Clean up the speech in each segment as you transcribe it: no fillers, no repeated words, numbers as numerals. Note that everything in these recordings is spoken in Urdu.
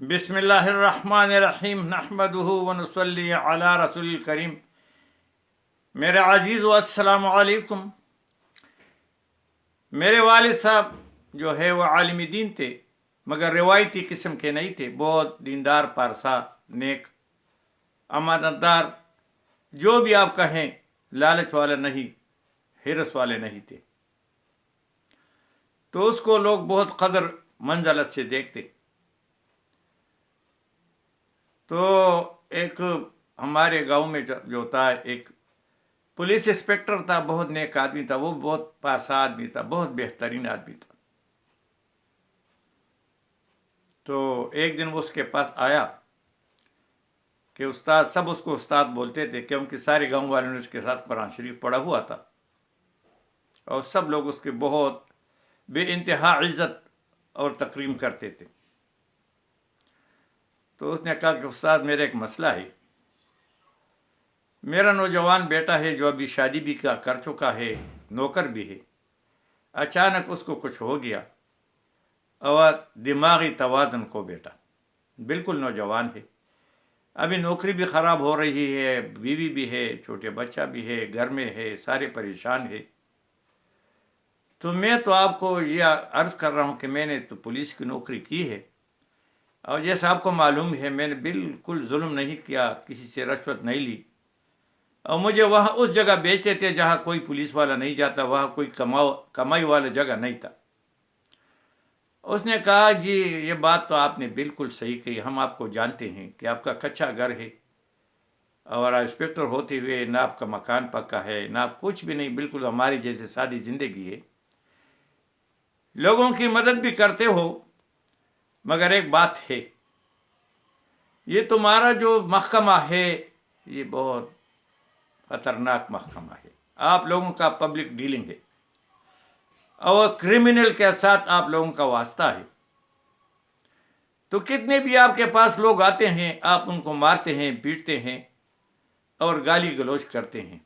بسم اللہ الرحمن الرحیم نحمدہ ونصلی علی رسول الکریم۔ میرے عزیز و السلام علیکم۔ میرے والد صاحب جو ہے وہ عالم دین تھے، مگر روایتی قسم کے نہیں تھے۔ بہت دیندار، پارسا، نیک، امانت دار، جو بھی آپ کہیں، لالچ والا نہیں، حرص والے نہیں تھے۔ تو اس کو لوگ بہت قدر منزلت سے دیکھتے۔ تو ایک ہمارے گاؤں میں جو تھا، ایک پولیس انسپکٹر تھا، بہت نیک آدمی تھا، وہ بہت پارسا آدمی تھا، بہت بہترین آدمی تھا۔ تو ایک دن وہ اس کے پاس آیا کہ استاد، سب اس کو استاد بولتے تھے کیونکہ سارے گاؤں والوں نے اس کے ساتھ قرآن شریف پڑھا ہوا تھا، اور سب لوگ اس کے بہت بے انتہا عزت اور تکریم کرتے تھے۔ تو اس نے کہا کہ استاد، میرا ایک مسئلہ ہے۔ میرا نوجوان بیٹا ہے جو ابھی شادی بھی کر چکا ہے، نوکر بھی ہے، اچانک اس کو کچھ ہو گیا اور دماغی توازن کو بیٹا، بالکل نوجوان ہے، ابھی نوکری بھی خراب ہو رہی ہے، بیوی بھی ہے، چھوٹے بچہ بھی ہے، گھر میں ہے، سارے پریشان ہے۔ تو میں تو آپ کو یہ عرض کر رہا ہوں کہ میں نے تو پولیس کی نوکری کی ہے، اور جیسا آپ کو معلوم ہے میں نے بالکل ظلم نہیں کیا، کسی سے رشوت نہیں لی، اور مجھے وہاں اس جگہ بیچتے تھے جہاں کوئی پولیس والا نہیں جاتا، وہاں کوئی کمائی والا جگہ نہیں تھا۔ اس نے کہا جی یہ بات تو آپ نے بالکل صحیح کہی، ہم آپ کو جانتے ہیں کہ آپ کا کچا گھر ہے، اور انسپکٹر ہوتے ہوئے نہ آپ کا مکان پکا ہے، نہ آپ کچھ بھی نہیں، بالکل ہماری جیسے سادی زندگی ہے، لوگوں کی مدد بھی کرتے ہو، مگر ایک بات ہے، یہ تمہارا جو محکمہ ہے یہ بہت خطرناک محکمہ ہے، آپ لوگوں کا پبلک ڈیلنگ ہے، اور کرمنل کے ساتھ آپ لوگوں کا واسطہ ہے۔ تو کتنے بھی آپ کے پاس لوگ آتے ہیں، آپ ان کو مارتے ہیں، پیٹتے ہیں اور گالی گلوچ کرتے ہیں۔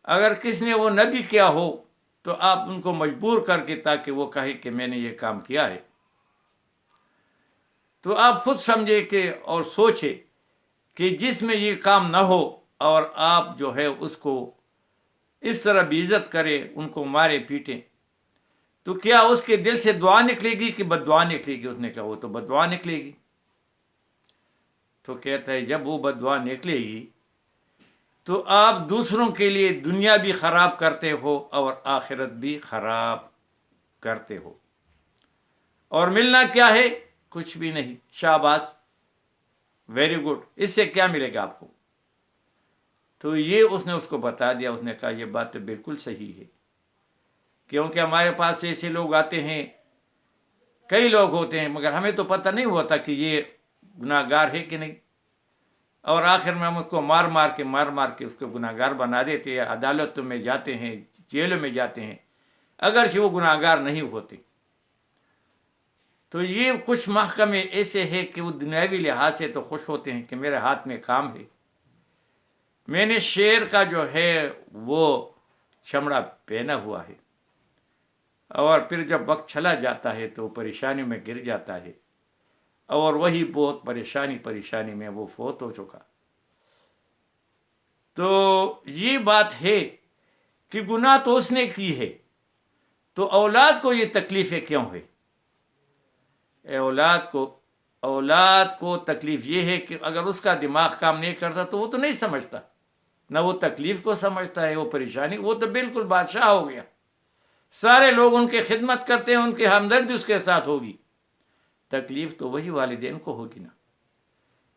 اگر کس نے وہ نہ بھی کیا ہو تو آپ ان کو مجبور کر کے تاکہ وہ کہے کہ میں نے یہ کام کیا ہے۔ تو آپ خود سمجھے کہ اور سوچے کہ جس میں یہ کام نہ ہو اور آپ جو ہے اس کو اس طرح بے عزت کرے، ان کو مارے پیٹیں، تو کیا اس کے دل سے دعا نکلے گی کہ بد دعا نکلے گی؟ اس نے کہا وہ تو بد دعا نکلے گی۔ تو کہتا ہے جب وہ بد دعا نکلے گی تو آپ دوسروں کے لیے دنیا بھی خراب کرتے ہو اور آخرت بھی خراب کرتے ہو، اور ملنا کیا ہے؟ کچھ بھی نہیں، شاباش، ویری گڈ، اس سے کیا ملے گا آپ کو؟ تو یہ اس نے اس کو بتا دیا۔ اس نے کہا یہ بات تو بالکل صحیح ہے، کیونکہ ہمارے پاس ایسے لوگ آتے ہیں، کئی لوگ ہوتے ہیں، مگر ہمیں تو پتہ نہیں ہوتا کہ یہ گناہ گار ہے کہ نہیں، اور آخر میں ہم اس کو مار مار کے اس کو گناہ گار بنا دیتے ہیں، عدالتوں میں جاتے ہیں، جیلوں میں جاتے ہیں، اگرچہ وہ گناہ گار نہیں ہوتے۔ تو یہ کچھ محکمے ایسے ہیں کہ وہ دنیاوی لحاظ سے تو خوش ہوتے ہیں کہ میرے ہاتھ میں کام ہے، میں نے شیر کا جو ہے وہ چمڑا پہنا ہوا ہے، اور پھر جب وقت چلا جاتا ہے تو پریشانی میں گر جاتا ہے، اور وہی بہت پریشانی میں وہ فوت ہو چکا۔ تو یہ بات ہے کہ گناہ تو اس نے کی ہے، تو اولاد کو یہ تکلیفیں کیوں ہے؟ اولاد کو تکلیف یہ ہے کہ اگر اس کا دماغ کام نہیں کرتا تو وہ تو نہیں سمجھتا، نہ وہ تکلیف کو سمجھتا ہے، وہ پریشانی، وہ تو بالکل بادشاہ ہو گیا، سارے لوگ ان کی خدمت کرتے ہیں، ان کی ہمدردی اس کے ساتھ ہوگی۔ تکلیف تو وہی والدین کو ہوگی نا،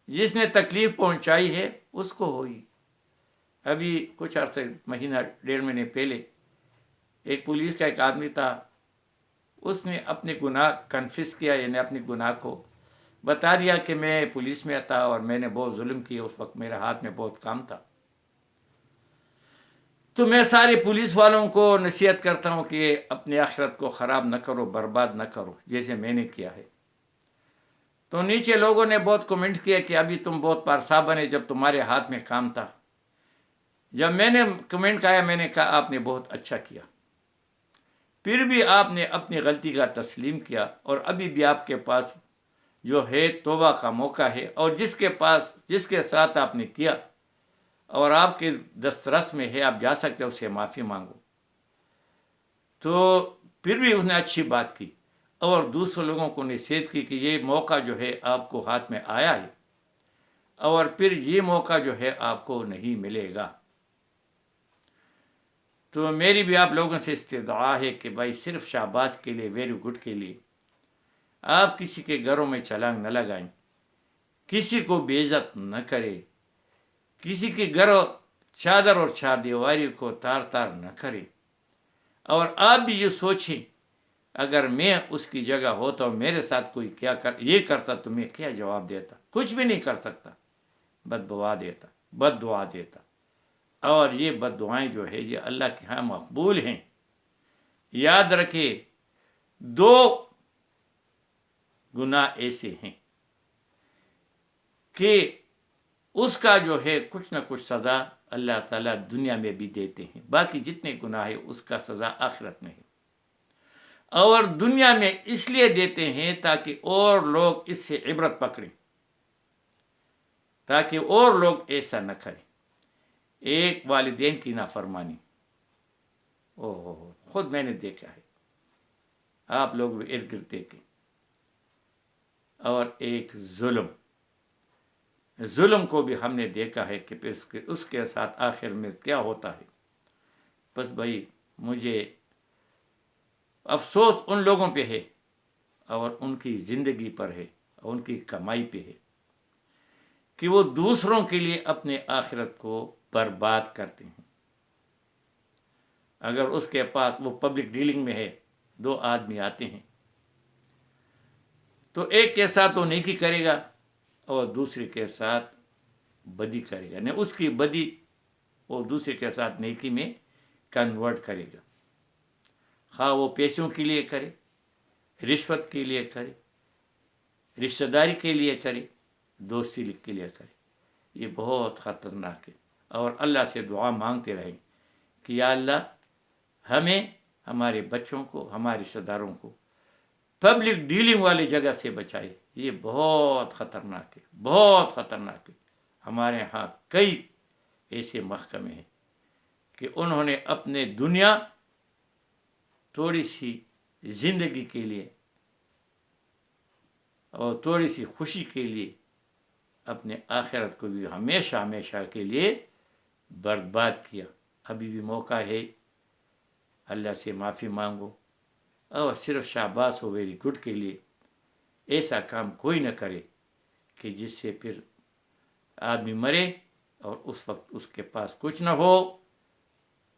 جس نے تکلیف پہنچائی ہے اس کو ہوگی۔ ابھی کچھ عرصے، مہینہ ڈیڑھ مہینے پہلے، ایک پولیس کا ایک آدمی تھا، اس نے اپنے گناہ کنفیس کیا، یعنی اپنے گناہ کو بتا دیا کہ میں پولیس میں تھا اور میں نے بہت ظلم کیا، اس وقت میرے ہاتھ میں بہت کام تھا۔ تو میں سارے پولیس والوں کو نصیحت کرتا ہوں کہ اپنی آخرت کو خراب نہ کرو، برباد نہ کرو جیسے میں نے کیا ہے۔ تو نیچے لوگوں نے بہت کمنٹ کیا کہ ابھی تم بہت پارسا بنے جب تمہارے ہاتھ میں کام تھا۔ جب میں نے کمنٹ کہا، میں نے کہا آپ نے بہت اچھا کیا، پھر بھی آپ نے اپنی غلطی کا تسلیم کیا، اور ابھی بھی آپ کے پاس جو ہے توبہ کا موقع ہے، اور جس کے ساتھ آپ نے کیا اور آپ کے دسترس میں ہے، آپ جا سکتے ہیں، اس سے معافی مانگو. تو پھر بھی اس نے اچھی بات کی اور دوسرے لوگوں کو نصیحت کی کہ یہ موقع جو ہے آپ کو ہاتھ میں آیا ہے اور پھر یہ موقع جو ہے آپ کو نہیں ملے گا. تو میری بھی آپ لوگوں سے استدعا ہے کہ بھائی صرف شاباش کے لیے، ویری گڈ کے لیے آپ کسی کے گھروں میں چھلانگ نہ لگائیں، کسی کو بے عزت نہ کرے، کسی کے گھر چادر اور چار دیواری کو تار تار نہ کرے. اور آپ بھی یہ سوچیں اگر میں اس کی جگہ ہوتا اور میرے ساتھ کوئی یہ کرتا تو میں کیا جواب دیتا؟ کچھ بھی نہیں کر سکتا، بد دعا دیتا. اور یہ بد دعائیں جو ہے یہ اللہ کے ہاں مقبول ہیں. یاد رکھے، 2 گناہ ایسے ہیں کہ اس کا جو ہے کچھ نہ کچھ سزا اللہ تعالیٰ دنیا میں بھی دیتے ہیں، باقی جتنے گناہ ہیں اس کا سزا آخرت میں ہے. اور دنیا میں اس لیے دیتے ہیں تاکہ اور لوگ اس سے عبرت پکڑیں، تاکہ اور لوگ ایسا نہ کریں. ایک والدین کی نافرمانی، خود میں نے دیکھا ہے، آپ لوگ بھی ارد گرد دیکھیں. اور ایک ظلم کو بھی ہم نے دیکھا ہے کہ پھر اس کے ساتھ آخر میں کیا ہوتا ہے. بس بھائی مجھے افسوس ان لوگوں پہ ہے اور ان کی زندگی پر ہے اور ان کی کمائی پہ ہے کہ وہ دوسروں کے لیے اپنے آخرت کو برباد کرتے ہیں. اگر اس کے پاس وہ پبلک ڈیلنگ میں ہے، 2 آدمی آتے ہیں تو ایک کے ساتھ وہ نیکی کرے گا اور دوسرے کے ساتھ بدی کرے گا، نہیں اس کی بدی اور دوسرے کے ساتھ نیکی میں کنورٹ کرے گا. خواہ وہ پیسوں کے لیے کرے، رشوت کے لیے کرے، رشتہ داری کے لیے کرے، دوستی کے لیے کرے. یہ بہت خطرناک ہے. اور اللہ سے دعا مانگتے رہیں کہ یا اللہ ہمیں، ہمارے بچوں کو، ہمارے رشتہ داروں کو پبلک ڈیلنگ والی جگہ سے بچائے. یہ بہت خطرناک ہے، بہت خطرناک ہے. ہمارے ہاں کئی ایسے محکمے ہیں کہ انہوں نے اپنے دنیا تھوڑی سی زندگی کے لیے اور تھوڑی سی خوشی کے لیے اپنے آخرت کو بھی ہمیشہ کے لیے برباد کیا. ابھی بھی موقع ہے، اللہ سے معافی مانگو اور صرف شاباش ہو، ویری گڈ کے لیے. ایسا کام کوئی نہ کرے کہ جس سے پھر آدمی مرے اور اس وقت اس کے پاس کچھ نہ ہو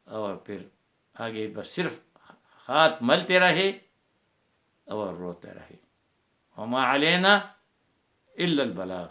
اور پھر آگے بس صرف ہاتھ ملتے رہے اور روتے رہے. وما علینا الا البلاغ.